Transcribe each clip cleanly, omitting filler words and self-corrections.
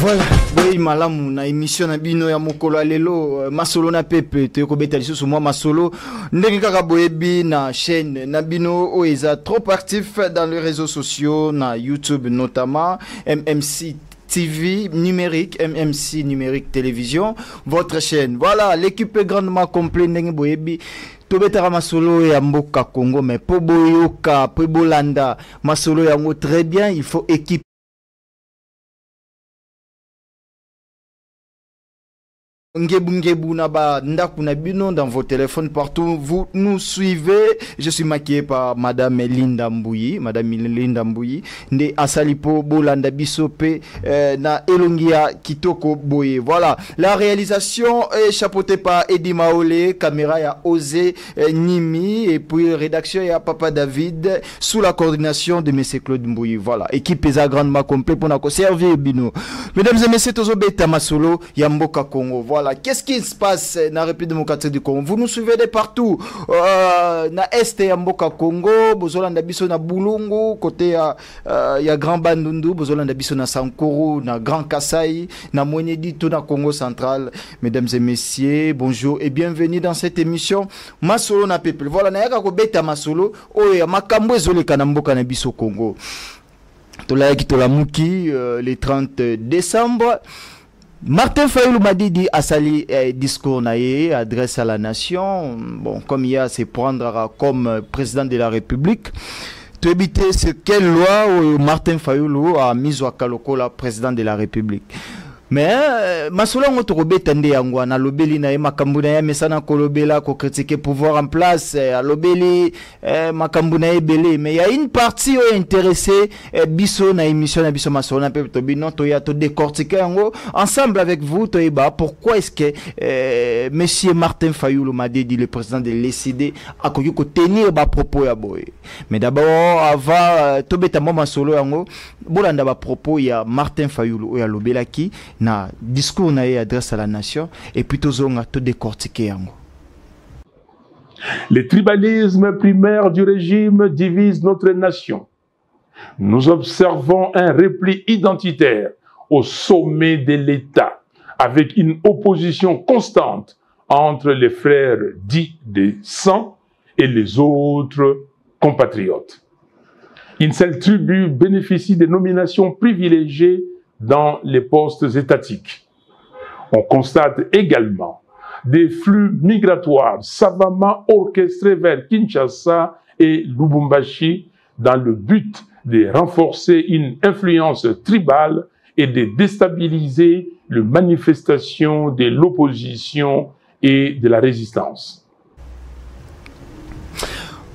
Voilà, oui, malamu na émission na bino ya mokolo alelo masolo na pepe te ko beta lisusu moi masolo ndenge kaka boyebi na chaîne na bino o eza trop actif dans les réseaux sociaux na YouTube notamment MMC TV numérique, MMC numérique télévision, votre chaîne. Voilà, l'équipe est grandement complète ndenge boyebi. Tobetara masolo ya mboka Congo mais po boyoka, po bolanda masolo yango très bien, il faut équipe. Dans vos téléphones partout, vous nous suivez. Je suis maquillé par Madame Linda Mbouyi, de Asalipo Bolanda Bisope na Elongia Kitoko Boye. Voilà, la réalisation est chapeautée par Eddie Maolé, caméra ya Osé Nimi et puis rédaction ya Papa David sous la coordination de M. Claude Mbouyi. Voilà, équipe est grandement complète pour nous servir bino. Mesdames et messieurs, Tozobeta Masolo Yamboka Congo. Voilà. Qu'est-ce qui se passe dans la République démocratique du Congo? Vous nous suivez de partout. Na Est ya Mboka Congo, bozolanda biso na Bulungu, côté ya Grand Bandundu, bozolanda biso na Sankuru, na Grand Kasai, na Mwenedi, tout na Congo central. Mesdames et messieurs, bonjour et bienvenue dans cette émission Masolo na People. Voilà, na yaka ko beta masolo, oya makambo ezoleka na Mboka na biso Congo. Tolayaki tolamuki le 30 décembre. Martin Fayulu m'a dit à Sali discours naïe, adresse à la nation. Bon, comme il y a, c'est prendre comme président de la République. Tu éviter ce quelle loi Martin Fayulu a mis au Kaloko la président de la République. Mais masolo ngo tokobeta nde yango na lobeli na makambu na ya mesana kolobela ko critiquer pouvoir en place à lobeli makambu na ebele mais il y a une partie intéressée biso na émission na biso masolo na pepe to bino to ya to décortiquer yango ensemble avec vous to eba pourquoi est-ce que monsieur Martin Fayulu m'a dit le président de l'ECD a koki ko tenir ba propos ya boy. Mais d'abord avant to beta mo masolo yango bolanda ba propos ya Martin Fayulu ya lobela ki na discours na adresse à la nation et plutôt zonga to décortiquer yango. Le tribalisme primaire du régime divise notre nation. Nous observons un repli identitaire au sommet de l'État avec une opposition constante entre les frères dits de sang et les autres compatriotes. Une seule tribu bénéficie des nominations privilégiées dans les postes étatiques. On constate également des flux migratoires savamment orchestrés vers Kinshasa et Lubumbashi dans le but de renforcer une influence tribale et de déstabiliser les manifestations de l'opposition et de la résistance.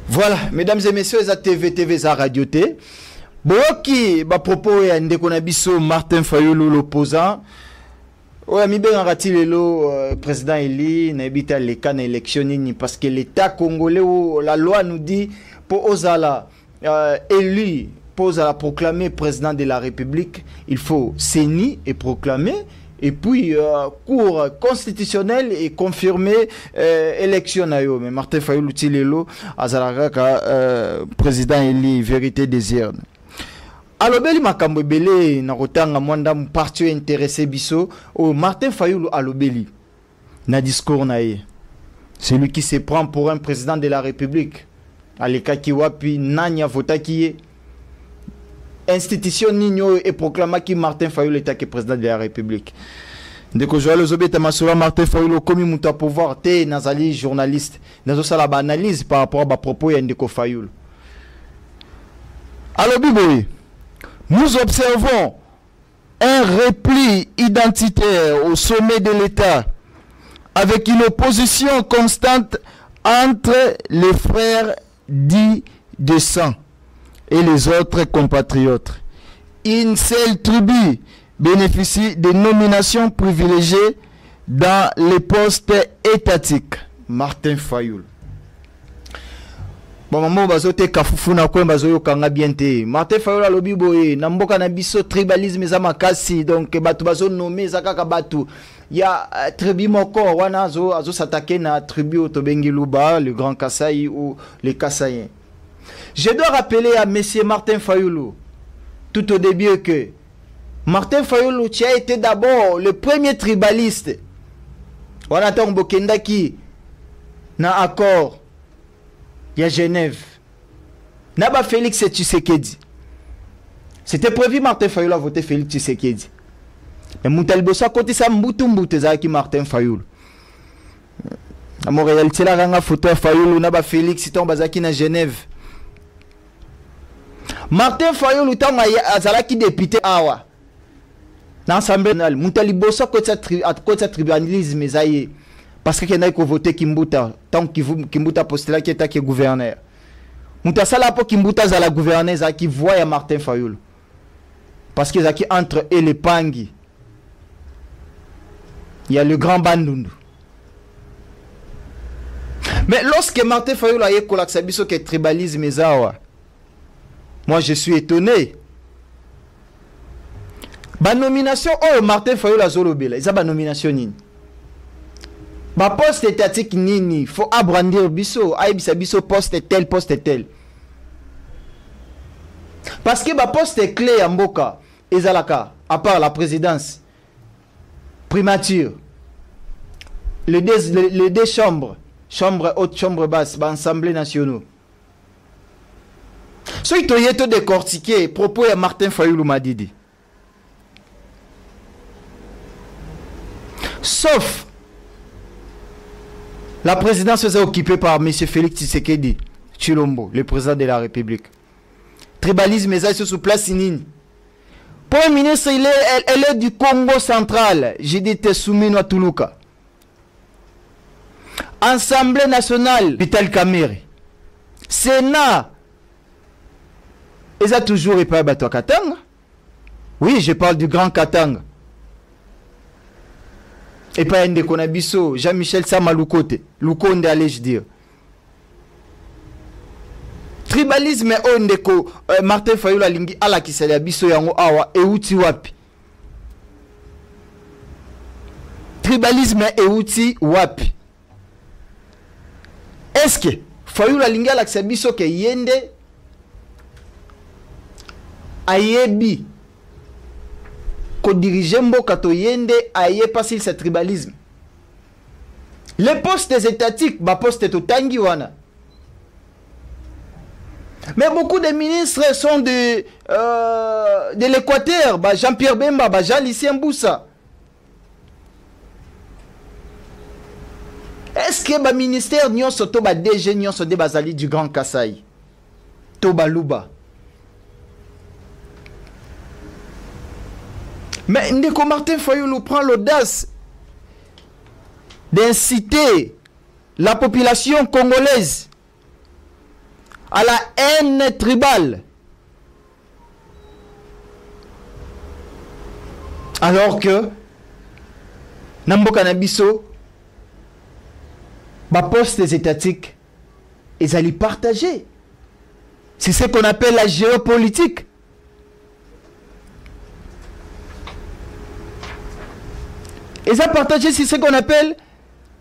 Voilà, mesdames et messieurs, les TV, za Radio T. Boki, ba propos ya ndeko na biso Martin Fayulu l'opposant. Ouais, mi ben ngati lelo président Eli na ebita leka na élection nini parce que l'état congolais la loi nous dit pour ozala élu pour ozala proclamer président de la République, il faut saigner et proclamer. Et puis, cour constitutionnel et confirmé élection na yo. Mais Martin Fayulu tilelo azalaka président Eli vérité désir. Alobeli makambo belé na kotanga mwanda parti intéressé biso o Martin Fayulu alobeli na discours na ye. Celui qui se prend pour un président de la République. Aleka ki wapi nanya vota ki ye. Institution nino et proclama ki Martin Fayulu était que président de la République. Ndeko Joël Zobeta Massola Martin Fayulu comme muta pouvoir te nazali journaliste. Nazo sala ba analyse par rapport à propos ya Ndeko Fayulu. Alobi boy. Nous observons un repli identitaire au sommet de l'État avec une opposition constante entre les frères dits de sang et les autres compatriotes. Une seule tribu bénéficie des nominations privilégiées dans les postes étatiques. Martin Fayulu. Bon, maman, bazote kafufuna kwen bazoyo kanga biente. Martin Fayulu alobi boye, namboka na biso tribalisme za makasi, donc batu bazo nommé zakaka batu. Ya tribu moko wana azo s'attaquer na tribu Otobengi Luba, le Grand Kasai ou les Kasaïens. Je dois rappeler à monsieur Martin Fayulu, tout au début que Martin Fayulu, tu as été d'abord le premier tribaliste. On attend Bokendaki na accord. Il y a Genève. Naba Félix Tshisekedi. C'était prévu Martin Fayulu a voté Félix Tshisekedi. Mais Moutalbosa côté ça Mbutumbu Zaki Martin Fayulu. À Montréal, c'est la ranga photo à Fayulu Naba Félix Tom Bazaki na Genève. Martin Fayulu tant azalaki député awa. Dans l'Assemblée nationale, Moutalbosa côté ça tribunalisme zaye. Parce que y a ko voter Kimbuta tant Kimbuta postula qui était gouverneur. Moutasala po Kimbuta za la gouverneur Zaki voit ya Martin Fayulu. Parce que Zaki entre et les Pangi. Il y a le grand Bandundu. Mais lorsque Martin Fayulu a eu Kolaksabiso qui est tribalisme zawa, moi je suis étonné. Ba nomination oh Martin Fayulu a zolobela, ils a ba nomination nini. Ba poste étatique nini, faut abrandir biso, aibisa biso poste tel. Parce que ba poste clé à Mboka, ezalaka, à part la présidence, primature, les deux chambres, chambre haute, chambre basse, l'Assemblée nationale. Ce qui est décortiqué, propos à Martin Fayulu Madidi. Sauf la présidence est occupée par M. Félix Tshisekedi Tshilombo, le président de la République. Tribalisme est sous place inine. Premier ministre, elle est du Congo central. J'ai dit Tessoumino Tuluka. Assemblée nationale, Vital Kamerhe. Sénat. Ils ont toujours été à Katanga. Oui, je parle du Grand Katanga. Et pas un Konabiso, Jean-Michel Samalukote. Lukonde, allais-je dire. Tribalisme ondeko Martin Fayulu alingi ala kisali biso yango awa euti wapi. Tribalisme euti wapi. Est-ce que Fayulu alingi ala kisali biso ke yende ayebi ko diriger mboka to yende aye passer ce tribalisme. Les postes étatiques ba poste to tangi wana. Mais beaucoup de ministres sont de l'Équateur, bah Jean-Pierre Bemba, bah Jean-Lucien Boussa. Est-ce que le ministère n'y a pas DG n'y a pas bazali du Grand Kassai, Toba Luba? Mais Ndeko Martin Fayulu prend l'audace d'inciter la population congolaise à la haine tribale. Alors que Namboka Nabiso, ma poste étatique, ils allaient partager. C'est ce qu'on appelle la géopolitique. Ils ont partagé, c'est ce qu'on appelle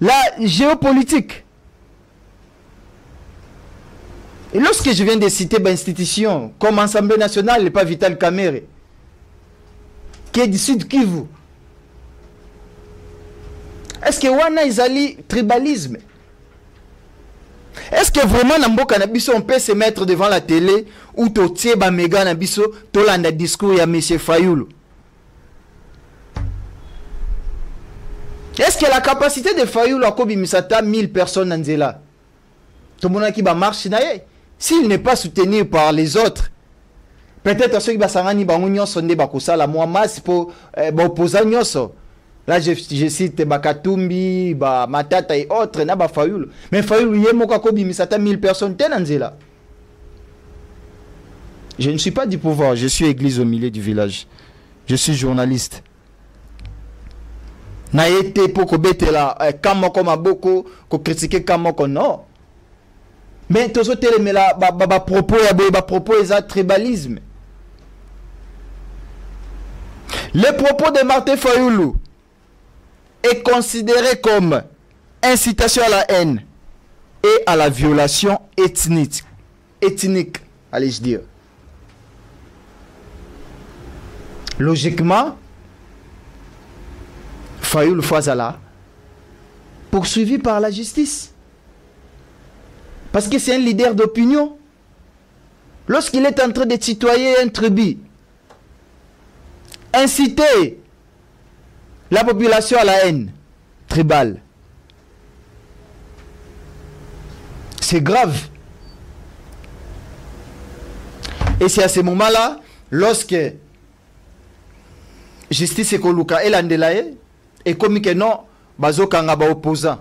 la géopolitique. Et lorsque je viens de citer une institution comme Assemblée nationale, et pas Vital Kamerhe, qui est du Sud Kivu, est-ce que Wana Izali tribalisme? Est-ce que vraiment Namboka Nabiso on peut se mettre devant la télé ou Totie Bamega Nabiso Tolanda discours à M. Fayulu? Est-ce que la capacité de Fayulu à Kobi Misata 1000 personnes en Zela? Tout le monde qui va marcher naïe. S'il n'est pas soutenu par les autres, peut-être ceux qui vont s'arranger la Mouamas pour opposer nyoso. Là, je cite Bakatumbi, Matata et autres, n'a pas Fayulu. Mais Fayulu, il y a mon kakobi, mais ça t'a 1000 personnes, là. Je ne suis pas du pouvoir, je suis église au milieu du village. Je suis journaliste. N'a été pour que bête là, Kamoko Maboko, que critiquer Kamoko, non. Mais tous les autres, mais là, propos, ils ont tribalisme. Le propos de Martin Fayulu est considéré comme incitation à la haine et à la violation ethnique, allez-je dire. Logiquement, Fayoulou Fazala poursuivi par la justice. Parce que c'est un leader d'opinion. Lorsqu'il est en train de tutoyer un tribu, inciter la population à la haine tribale, c'est grave. Et c'est à ce moment-là, lorsque justice ekoluka elandelaye et comme que non bazokanga ba opposants,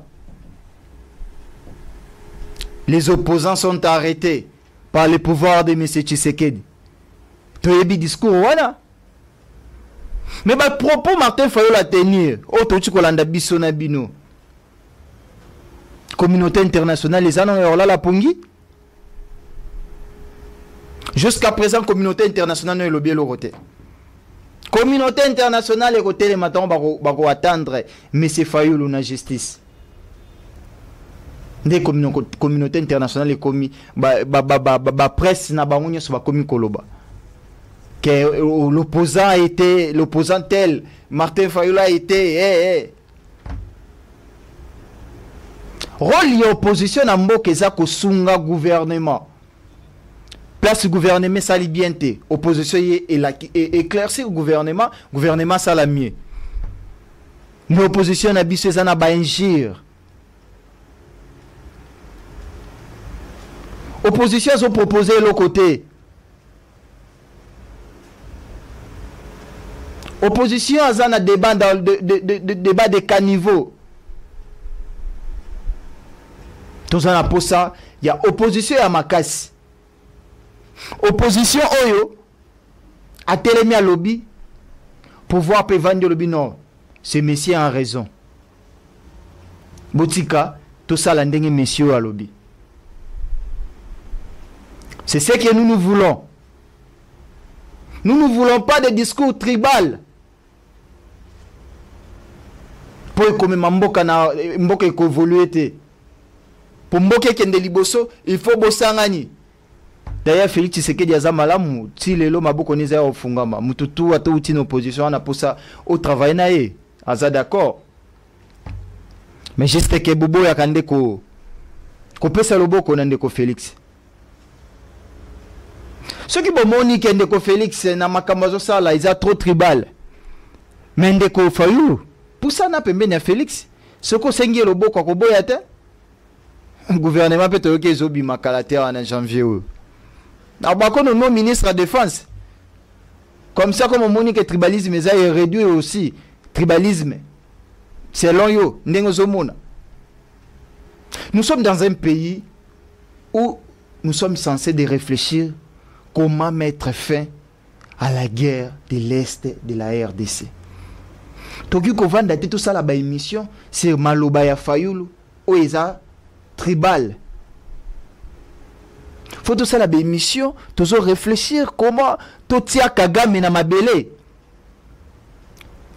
les opposants sont arrêtés par le pouvoir de M. Tshisekedi. Toyebi discours wana. Mais ba propos Martin Fayulu a tenir auto kolanda biso na bino. Communauté internationale les anons la pongi. Jusqu'à présent communauté internationale no elobi elorote. Communauté internationale et côté les matins bako attendre M. Fayulu na justice. Des communauté internationale commis presse na bango nyonso bakomi koloba que l'opposant a été l'opposant tel Martin Fayulu a été rôle de opposition na mboka eza kosunga gouvernement place gouvernement sali bien te opposition éclaircir gouvernement ça la mieux mais opposition na biso eza na ba ingir. Opposition ont proposé l'autre côté. Opposition a un débat dans débat de caniveau. Tout ça pour ça, il y a opposition à Makassi. Opposition oyo a télémi à lobby pour voir vendre lobby non. Ce monsieur a raison. Botika tout ça l'andenge monsieur à lobby. C'est ce que nous voulons. Nous ne voulons pas de discours tribal. Pour que mboka évolue. Pour mboka kende liboso, il faut bosangani. D'ailleurs Félix Tshisekedi aza malamu, ti lelo maboko neza ofungama. Mututu ato uti na opposition na posa au travail na ye. Aza d'accord. Mais juste que bobo ya kande ko pesa loboko na ndeko Félix. Ceux qui bomoni que Ndeko Félix na makambazo sala ils a trop tribal. Mais Ndeko Fayulu pour ça na pembeni ya Félix. Ce ko sengi loboko ko boya te. Gouvernement peut te que zobi makalate en janvier. Na bako no ministre de défense. Comme ça comme moni que tribalisme est réduit aussi tribalisme. Selon yo ndengo zomona. Nous sommes dans un pays où nous sommes censés de réfléchir comment mettre fin à la guerre de l'Est de la RDC. Toki kovanda tout ça la ba émission c'est Maloba ya Fayulu ou eza tribal. Faut tout ça la ba émission toujours réfléchir comment totia Kagame na mabele.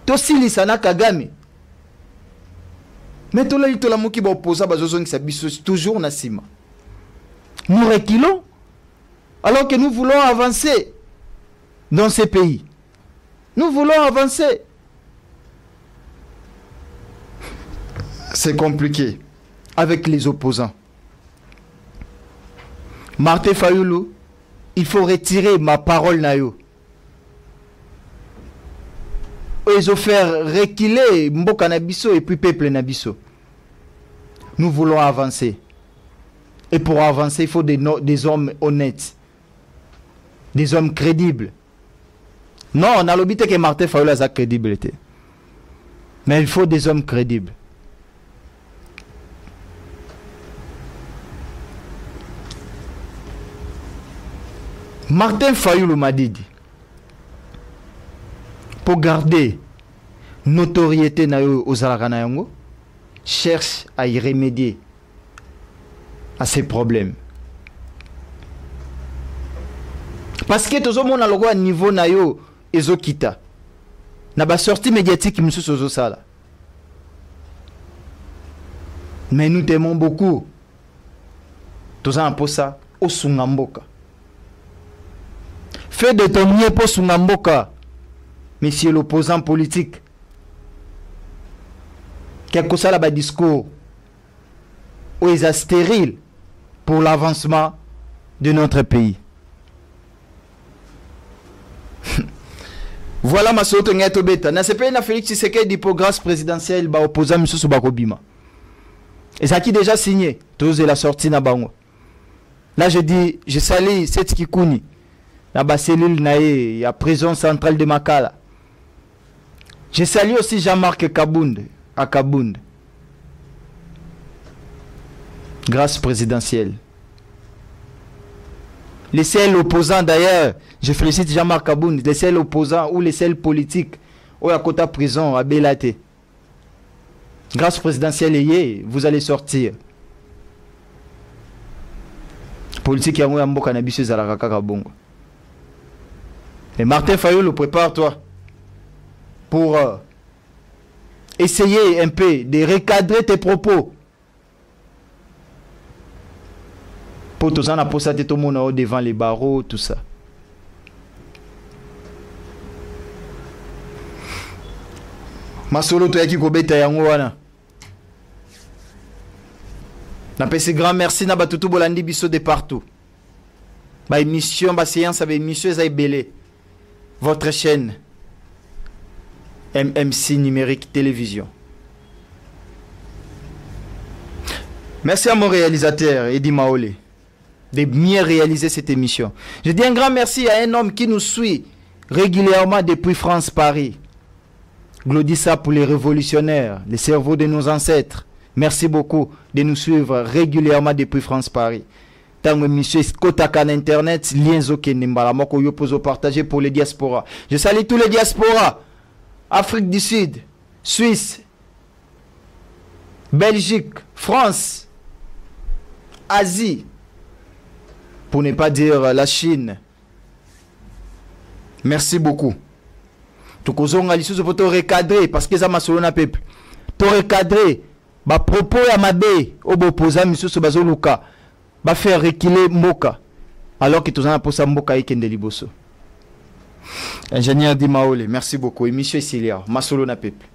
To silisa na Kagame. Mais to la moki ba opposa ba zozongi sa biso toujours na sima. Nous reculons alors que nous voulons avancer dans ces pays. Nous voulons avancer. C'est compliqué avec les opposants. Martin Fayulu, il faut retirer ma parole nayo. Ils ont fait reculer Mboka Nabiso et puis peuple Nabiso. Nous voulons avancer. Et pour avancer, il faut des hommes honnêtes. Des hommes crédibles. Non, on a l'obité que Martin Fayulu a sa crédibilité. Mais il faut des hommes crédibles. Martin Fayulu m'a dit, pour garder notoriété aux Alakanayango, cherche à y remédier à ces problèmes. Parce que tout le monde a le niveau na yo ezokita. Na ba sortie médiatique monsieur sozo sala. Mais nous t'aimons beaucoup. Tout ça pour ça au Sungamboka. Fais de ton mieux pour Sungamboka. monsieur l'opposant politique. Quel que soit le discours, où ils sont stériles pour l'avancement de notre pays. Voilà ma soto ngato beta. Na sepe na Félix Tshisekedi pour grâce présidentielle ba opposant M. Bakobima. Et ça qui déjà signé, tous la sortie na bango. Là je dis, je salue cette Kikouni. Na ba cellule nae, ya prison centrale de Makala. Je salue aussi Jean-Marc Kabound à Kabound. Grâce présidentielle. Les seuls opposants d'ailleurs, je félicite Jean-Marc Kabound, les seuls opposants ou les seuls politiques ou à côté prison à Belate. Grâce présidentielle, vous allez sortir. Politique yango ya mboka na biso ezalaka kaka bongo. Et Martin Fayulu, prépare-toi pour essayer un peu de recadrer tes propos. Pour tout ça, on a posé tout le monde devant les barreaux, tout ça. Masolo to yaki kobeta yango wana. Na pesi grand merci na batutu bolandi biso de partout. Ba émission, ba séance, ba émission eza ebele. Votre chaîne MMC Numérique Télévision. Merci à mon réalisateur Eddie Maolé de mieux réaliser cette émission. Je dis un grand merci à un homme qui nous suit régulièrement depuis France, Paris. Glodissa pour les révolutionnaires, les cerveaux de nos ancêtres. Merci beaucoup de nous suivre régulièrement depuis France, Paris. Tant que monsieur Skotaka Internet, liens au Kenembala, moko yo poso partager pour les diasporas. Je salue tous les diasporas. Afrique du Sud, Suisse, Belgique, France, Asie, pour ne pas dire la Chine. Merci beaucoup. Tout kozonga lisusu pour te recadrer parce que ça m'a solo na peuple. Te recadrer ba propos ya mabe obopoza misusu bazoluka ba faire reculer mboka alors que tous en posa mboka ikende liboso. Ingénieur Dimaole, merci beaucoup. Émission Isilia, ma solo na peuple.